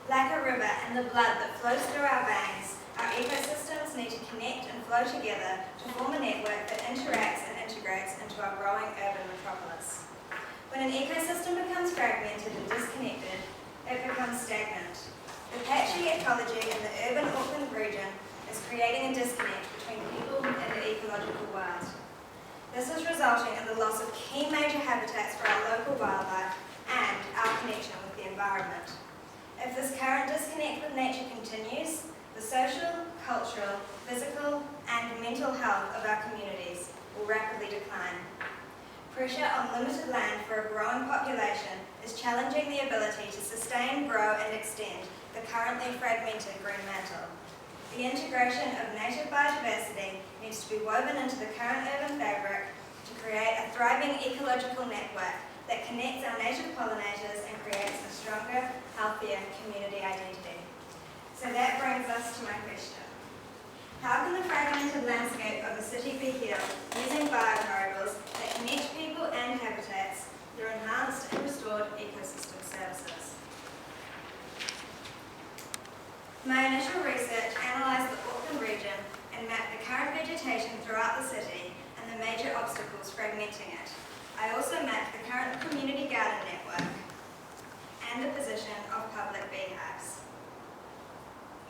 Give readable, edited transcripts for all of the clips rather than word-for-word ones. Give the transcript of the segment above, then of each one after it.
Like a river and the blood that flows through our veins, our ecosystems need to connect and flow together to form a network that interacts and integrates into our growing urban metropolis. When an ecosystem becomes fragmented and disconnected, it becomes stagnant. The patchy ecology in the urban Auckland region is creating a disconnect between people and the ecological world. This is resulting in the loss of key major habitats for our local wildlife and our connection with the environment. If this current disconnect with nature continues, the social, cultural, physical and mental health of our communities will rapidly decline. Pressure on limited land for a growing population is challenging the ability to sustain, grow and extend the currently fragmented green mantle. The integration of native biodiversity needs to be woven into the current urban fabric to create a thriving ecological network that connects our native pollinators and creates a stronger, healthier community identity. So that brings us to my question. How can the fragmented landscape of a city be healed using biocorridors that connect people and habitats through enhanced and restored ecosystem services? My initial research analysed the Auckland region and mapped the current vegetation throughout the city and the major obstacles fragmenting it. I also mapped the current community garden network and the position of public beehives.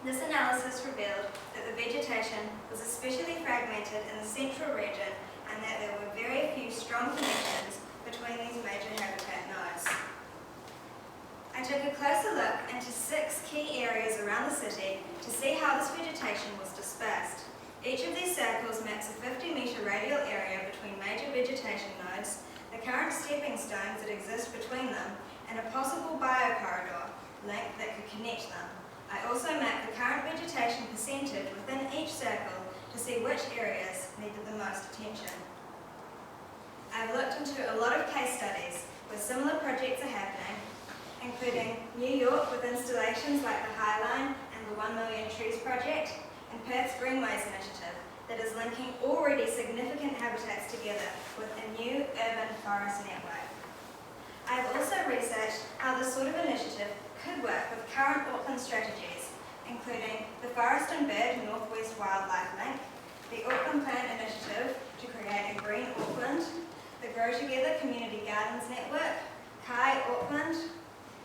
This analysis revealed that the vegetation was especially fragmented in the central region and that there were very few strong connections between these major habitat nodes. I took a closer look into 6 key areas around the city to see how this vegetation was dispersed. Each of these circles maps a 50-metre radial area between major vegetation nodes, the current stepping stones that exist between them, and a possible biocorridor link that could connect them. I also mapped the current vegetation percentage within each circle to see which areas needed the most attention. I've looked into a lot of case studies where similar projects are happening, including New York with installations like the High Line and the 1 Million Trees Project, and Perth's Greenways Initiative that is linking already significant habitats together with a new urban forest network. I have also researched how this sort of initiative could work with current Auckland strategies, including the Forest and Bird Northwest Wildlife Link, the Auckland Plan Initiative to create a Green Auckland, the Grow Together Community Gardens Network, Kai Auckland,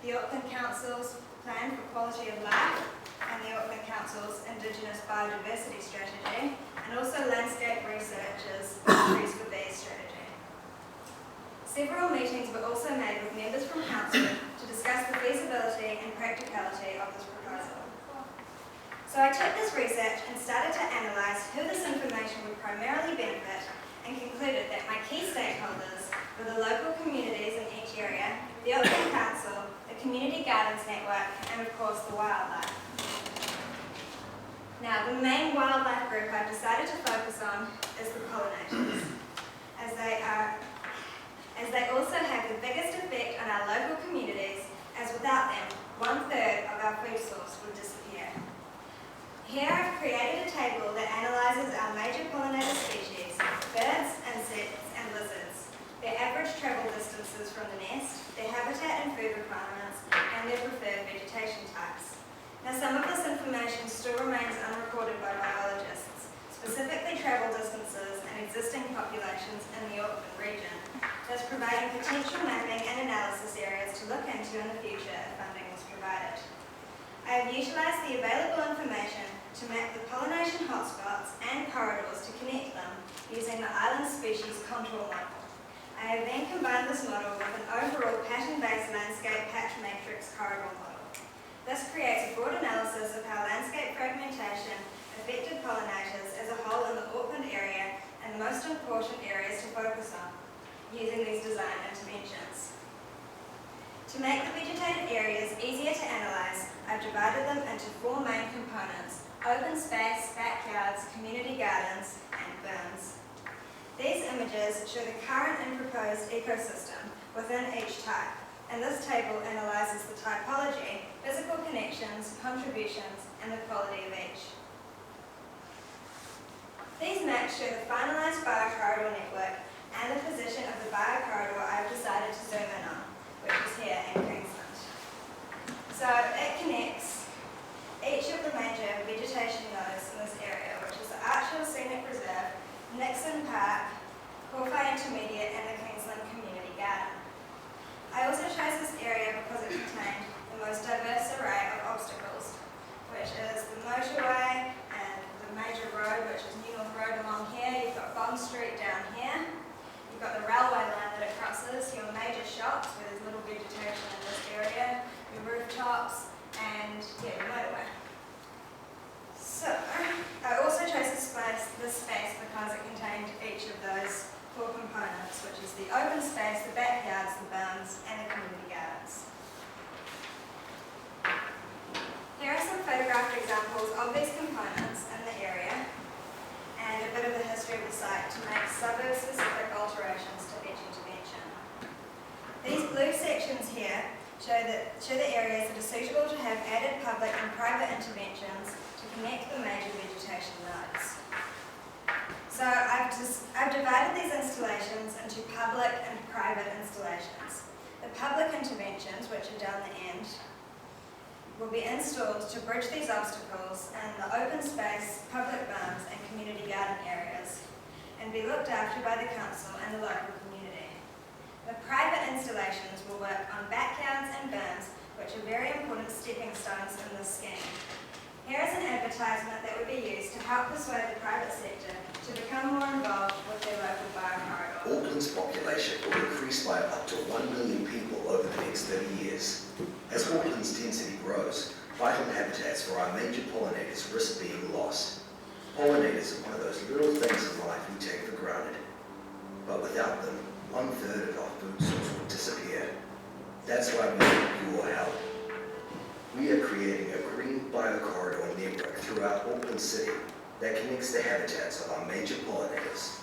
the Auckland Council's Plan for Quality of Life, and the Auckland Council's Indigenous Biodiversity Strategy, and also Landscape Research's Trees for Bees strategy. Several meetings were also made with members from Council to discuss the feasibility and practicality of this proposal. So I took this research and started to analyse who this information would primarily benefit and concluded that my key stakeholders were the local communities in each area, the Auckland Council, the Community Gardens Network, and of course the wildlife. Now, the main wildlife group I've decided to focus on is the pollinators, as they also have the biggest effect on our local communities, as without them, 1/3 of our food source would disappear. Here I've created a table that analyses our major pollinator species, birds, insects, and lizards, their average travel distances from the nest, their habitat and food requirements, and their preferred vegetation types. Now, some of this information still remains unrecorded by biologists, specifically travel distances and existing populations in the Auckland region, thus providing potential mapping and analysis areas to look into in the future if funding was provided. I have utilised the available information to map the pollination hotspots and corridors to connect them using the island species contour model. I have then combined this model with an overall pattern-based landscape patch matrix corridor model. This creates a broad analysis of how landscape fragmentation affected pollinators as a whole in the Auckland area and the most important areas to focus on, using these design interventions. To make the vegetated areas easier to analyse, I've divided them into 4 main components: open space, backyards, community gardens, and burns. These images show the current and proposed ecosystem within each type, and this table analyses the typology, physical connections, contributions, and the quality of each. These maps show the finalised biocorridor network and the position of the biocorridor I've decided to zoom in on, which is here in Queensland. So it connects Nixon Park, Corfi Intermediate and the Kingsland Community Garden. I also chose this area because it contained the most diverse array of obstacles, which is the motorway and the major road, which is New North Road along here. You've got Bond Street down here. You've got the railway line that it crosses, your major shops where there's little vegetation in this area, your rooftops, and yeah, your motorway. So, I also chose this space because it contained each of those four components, which is the open space, the backyards, the berms, and the community gardens. Here are some photographed examples of these components in the area and a bit of the history of the site to make suburb-specific alterations to each intervention. These blue sections here show the areas that are suitable to have added public and private interventions to connect the major vegetation nodes. So I've divided these installations into public and private installations. The public interventions, which are down the end, will be installed to bridge these obstacles in the open space, public berms and community garden areas and be looked after by the council and the local community. The private installations will work on backyards and berms, which are very important stepping stones in this scheme. Here is an advertisement that would be used to help persuade the private sector to become more involved with their local biocorridor. Auckland's population will increase by up to 1 million people over the next 30 years. As Auckland's density grows, vital habitats for our major pollinators risk being lost. Pollinators are one of those little things in life we take for granted. But without them, 1/3 of our food source would disappear. That's why we need your help. We are creating a green biocorridor network throughout Auckland City that connects the habitats of our major pollinators.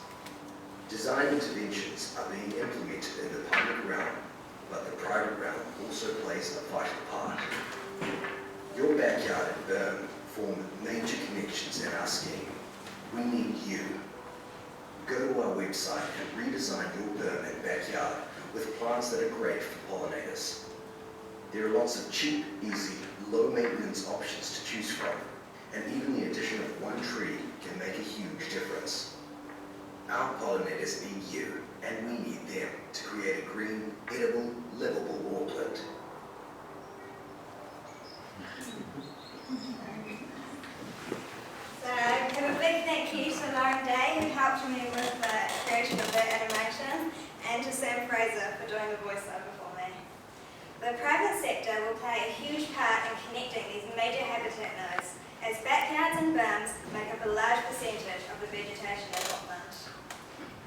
Design interventions are being implemented in the public realm, but the private realm also plays a vital part. Your backyard and berm form major connections in our scheme. We need you. Go to our website and redesign your berm and backyard with plants that are great for pollinators. There are lots of cheap, easy, low-maintenance options to choose from, and even the addition of one tree can make a huge difference. Our pollinators need you, and we need them to create a green, edible, livable Auckland. So I give a big thank you to Lauren Day, who helped me with the creation of that animation, and to Sam Fraser for doing the voiceover for me. The private sector will play a huge part in connecting these major habitat nodes, as backyards and berms make up a large percentage of the vegetation in Auckland.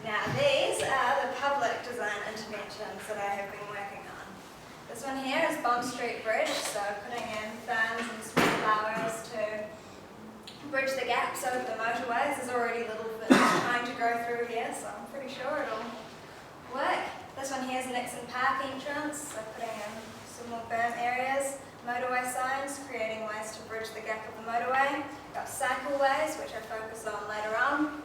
Now these are the public design interventions that I have been working on. This one here is Bond Street Bridge, so putting in ferns and small flowers to bridge the gaps over the motorways. There's already little bits trying to go through here, so I'm pretty sure it'll work. This one here is Nixon Park entrance, so putting in some more berm areas. Motorway signs, creating ways to bridge the gap of the motorway. Got cycleways, which I focus on later on.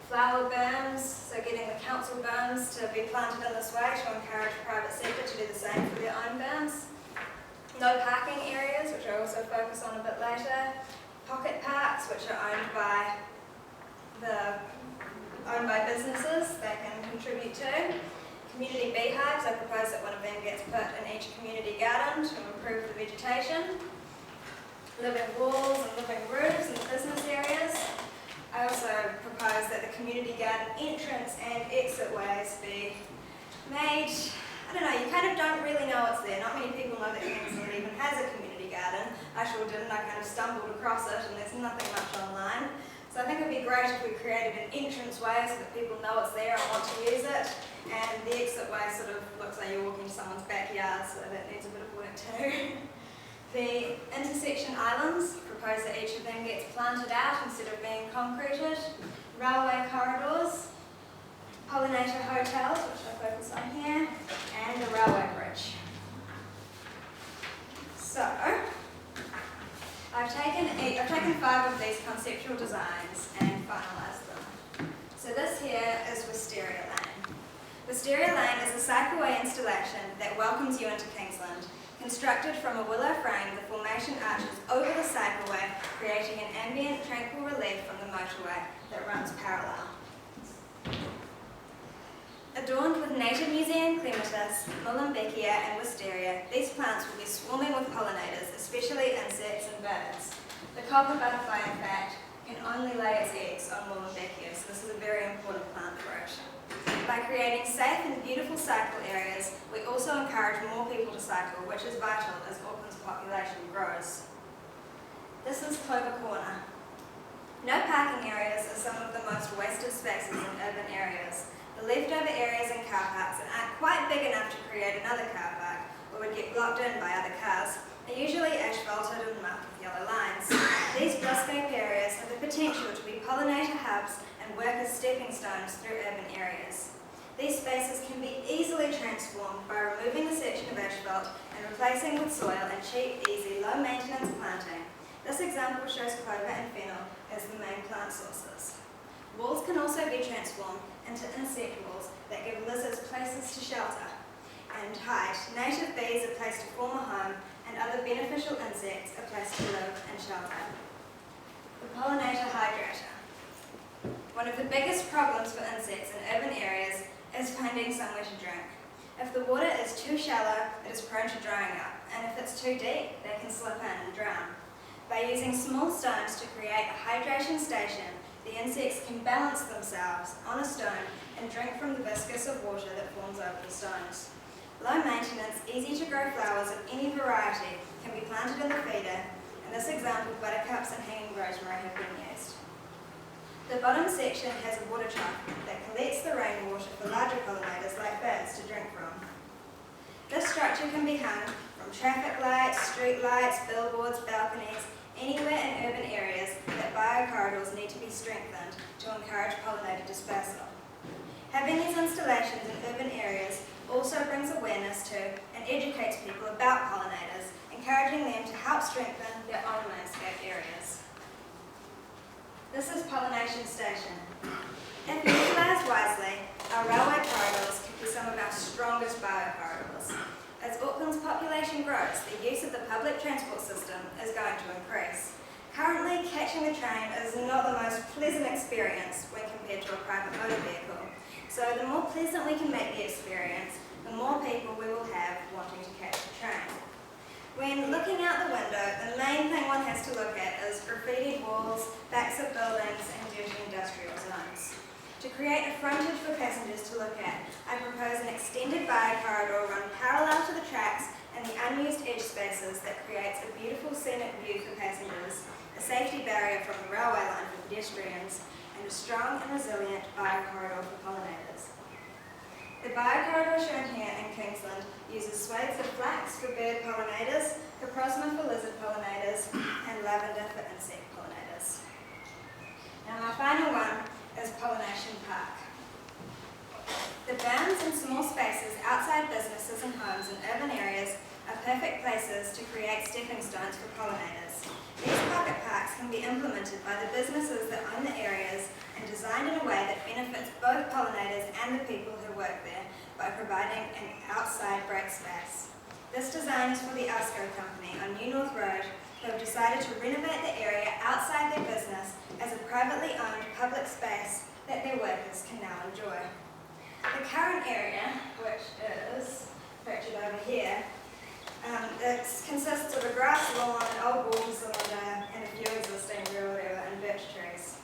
Flower berms, so getting the council berms to be planted in this way to encourage private sector to do the same for their own berms. No parking areas, which I also focus on a bit later. Pocket parks, which are owned by businesses they can contribute to. Community beehives, I propose that one of them gets put in each community garden to improve the vegetation. Living walls and living roofs in the business areas. I also propose that the community garden entrance and exit ways be made, I don't know, you kind of don't really know it's there. Not many people know that Kingsland even has a community garden. I sure didn't, I kind of stumbled across it and there's nothing much online. So I think it would be great if we created an entrance way so that people know it's there and want to use it. And the exit way sort of looks like you're walking to someone's backyard, so that needs a bit of work too. The intersection islands, propose that each of them gets planted out instead of being concreted. Railway corridors, pollinator hotels, which I focus on here, and a railway bridge. So, I've taken 5 of these conceptual designs and finalised them. So this here is Wisteria Lane. Wisteria Lane is a cycleway installation that welcomes you into Kingsland. Constructed from a willow frame, the formation arches over the cycleway, creating an ambient, tranquil relief from the motorway that runs parallel. Adorned with native Museum clematis, Mullumbeckia and wisteria, these plants will be swarming with pollinators, especially insects and birds. The copper butterfly, in fact, can only lay its eggs on Mullumbeckia, so this is a very important plant for it. By creating safe and beautiful cycle areas, we also encourage more people to cycle, which is vital as Auckland's population grows. This is Clover Corner. No parking areas are some of the most wasted spaces in urban areas. The leftover areas in car parks that aren't quite big enough to create another car park or would get blocked in by other cars are usually asphalted and marked with yellow lines. These buscape areas have the potential to be pollinator hubs and workers' stepping stones through urban areas. These spaces can be easily transformed by removing a section of asphalt and replacing with soil and cheap, easy, low-maintenance planting. This example shows clover and fennel as the main plant sources. Walls can also be transformed into insect walls that give lizards places to shelter and hide. Native bees are placed to form a home, and other beneficial insects are placed to live and shelter. The pollinator hydrator. One of the biggest problems for insects in urban areas is finding somewhere to drink. If the water is too shallow, it is prone to drying up, and if it's too deep, they can slip in and drown. By using small stones to create a hydration station, the insects can balance themselves on a stone and drink from the viscous of water that forms over the stones. Low maintenance, easy to grow flowers of any variety can be planted in the feeder. In this example, buttercups and hanging rosemary have been used. The bottom section has a water trough that collects the rainwater for larger pollinators like birds to drink from. This structure can be hung from traffic lights, street lights, billboards, balconies, anywhere in urban areas that biocorridors need to be strengthened to encourage pollinator dispersal. Having these installations in urban areas also brings awareness to and educates people about pollinators, encouraging them to help strengthen their own landscape areas. This is Pollination Station. If utilised wisely, our railway corridors could be some of our strongest biocorridors. As Auckland's population grows, the use of the public transport system is going to increase. Currently, catching the train is not the most pleasant experience when compared to a private motor vehicle. So the more pleasant we can make the experience, the more people we will have wanting to catch the train. When looking out the window, the main thing one has to look at is graffitied walls, backs of buildings, and dirty industrial zones. To create a frontage for passengers to look at, I propose an extended biocorridor run parallel to the tracks and the unused edge spaces that creates a beautiful scenic view for passengers, a safety barrier from the railway line for pedestrians, and a strong and resilient biocorridor for pollinators. The biocorridor shown here in Kingsland uses swathes of flax for bird pollinators, coprosma for lizard pollinators, and lavender for insect pollinators. Now my final one is Pollination Park. The grounds and small spaces outside businesses and homes in urban areas are perfect places to create stepping stones for pollinators. These pocket parks can be implemented by the businesses that own the areas and designed in a way that benefits both pollinators and the people who work there by providing an outside break space. This design is for the Asco Company on New North Road, who have decided to renovate the area outside their business as a privately owned public space that their workers can now enjoy. The current area, which is pictured over here, it consists of a grass lawn, an old water cylinder, and a few existing real and birch trees.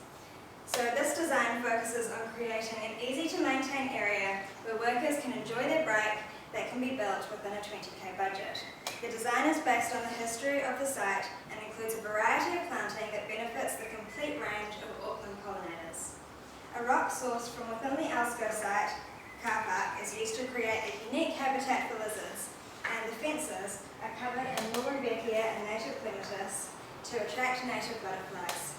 So this design focuses on creating an easy-to-maintain area where workers can enjoy their break that can be built within a 20k budget. The design is based on the history of the site and includes a variety of planting that benefits the complete range of Auckland pollinators. A rock sourced from within the Alsco site car park is used to create a unique habitat for lizards, and the fences are covered in Mullumbeckia and native clematis to attract native butterflies.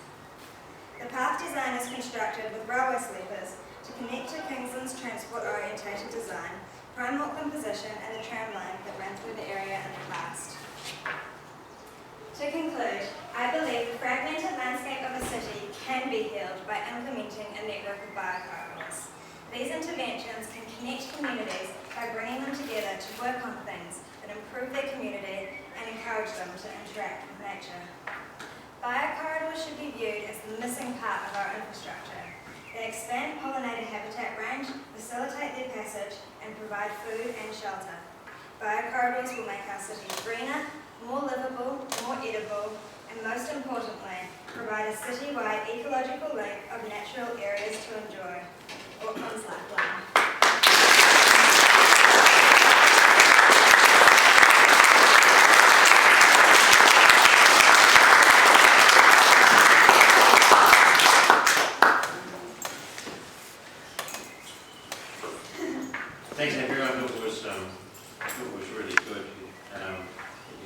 The path design is constructed with railway sleepers to connect to Kingsland's transport-orientated design, prime Auckland position, and the tram line that ran through the area in the past. To conclude, I believe the fragmented landscape of a city can be healed by implementing a network of biocorridors. These interventions can connect communities by bringing them together to work on things that improve their community and encourage them to interact with nature. Biocorridors should be viewed as the missing part of our infrastructure. They expand pollinator habitat range, facilitate their passage, and provide food and shelter. Biocorridors will make our city greener, more livable, more edible, and most importantly, provide a city-wide ecological link of natural areas to enjoy. Auckland's Lifeline. Thanks, Andrea. I thought it was really good. You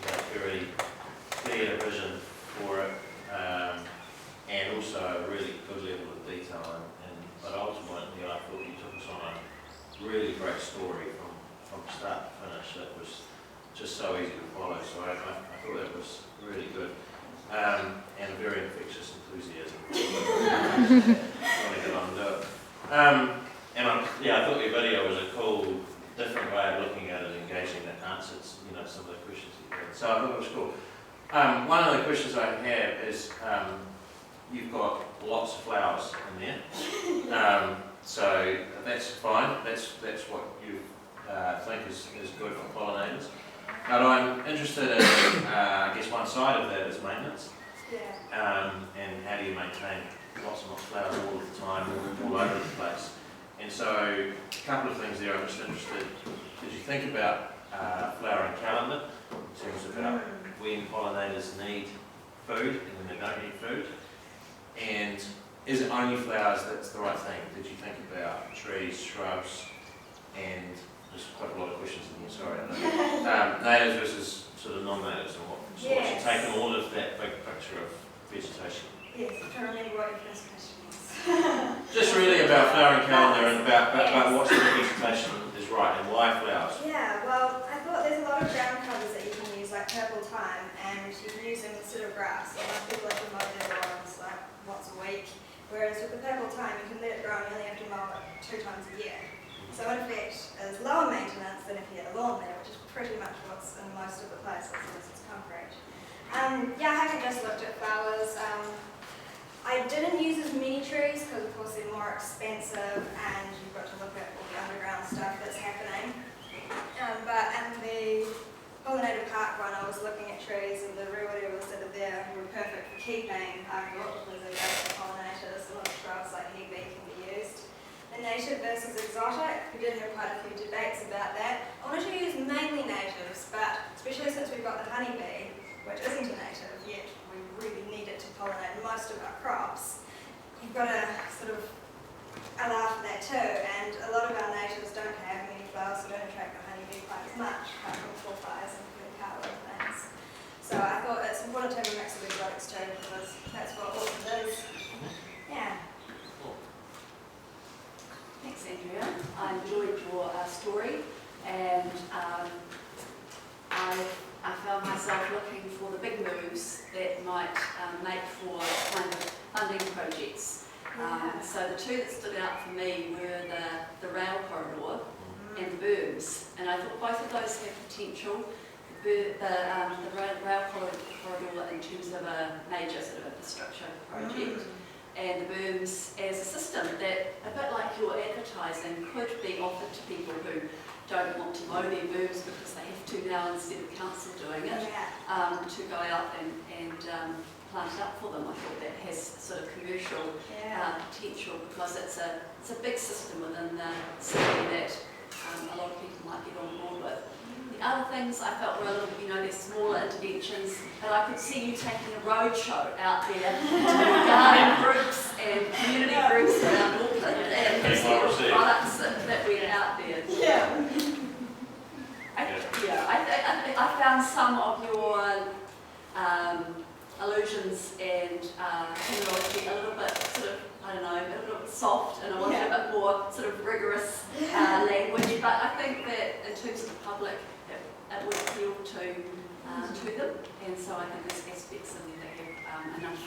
had a very clear vision for it, and also a really good level of detail. But ultimately, I thought you took us on a really great story from start to finish. That was just so easy to follow. So I thought that was really good, and a very infectious enthusiasm. Want to get on and do it. I thought your video was a cool, different way of looking at it, engaging that answered, some of the questions you had. So I thought it was cool. One of the questions I have is, you've got lots of flowers in there, so that's fine. That's what you think is good for pollinators. But I'm interested in, I guess one side of that is maintenance. Yeah. And how do you maintain lots and lots of flowers all the time, all over the place? And so, a couple of things there I'm just interested. Did you think about flowering calendar in terms of about when pollinators need food and when they don't need food? And is it only flowers that's the right thing? Did you think about trees, shrubs, and there's quite a lot of questions in here, sorry. Natives versus sort of non-natives, and what's taken all of that big picture of vegetation? Yes, I'm trying to remember what your first question was. Just really about flowering calendar and about what sort of vegetation is right and why flowers. Yeah, well, I thought there's a lot of ground covers that you can use, like purple thyme, and you can use them instead of grass. And most people like to mow their lawns like once a week, whereas with the purple thyme, you can let it grow and you only have to mow it 2 times a year. So in effect, it's lower maintenance than if you had a lawn there, which is pretty much what's in most of the places, unless it's concrete. I haven't just looked at flowers. I didn't use as many trees because of course they're more expensive and you've got to look at all the underground stuff that's happening. But in the pollinator park one, I was looking at trees and the rerewas that are there were perfect for keeping, I thought, because they're great for pollinators. A lot of shrubs like hebe can be used. The native versus exotic, we did have quite a few debates about that. I wanted to use mainly natives, but especially since we've got the honeybee, which isn't a native yet, we really need it to pollinate most of our crops. You've got to sort of allow for that too, and a lot of our natives don't have many flowers, so don't attract the honeybee quite as much, apart from porphyries and cacao and things. So I thought it's important to have a mix of exotics too, because that's what Auckland is. Yeah. Thanks, Andrea. I enjoyed your story, and I found myself looking for the big moves that might make for kind of funding projects. So the two that stood out for me were the rail corridor and the berms, and I thought both of those have potential. The rail corridor in terms of a major sort of infrastructure project, and the berms as a system that, a bit like your advertising, could be offered to people who don't want to mow their berms because they have to now instead of council doing it, to go out and plant it up for them. I thought that has sort of commercial potential because it's a big system within the city that a lot of people might get on board with. The other things I felt were a little, they're smaller interventions, but I could see you taking a road show out there to garden groups and community groups around Auckland and those sort of products that went out there. I found some of your allusions and terminology a little bit sort of, a little bit soft, and I wanted a bit more sort of rigorous language, but I think that in terms of the public, it would appeal to them, and so I think there's aspects in there that have enough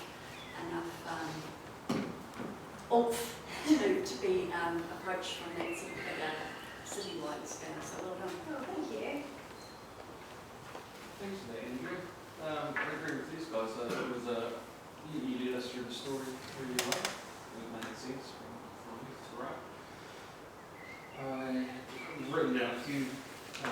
oomph to be approached from that sort of bigger citywide scale. So well done. Oh, thank you. Thanks for that, Andrew. I agree with these guys. You led us through the story really well. It made sense.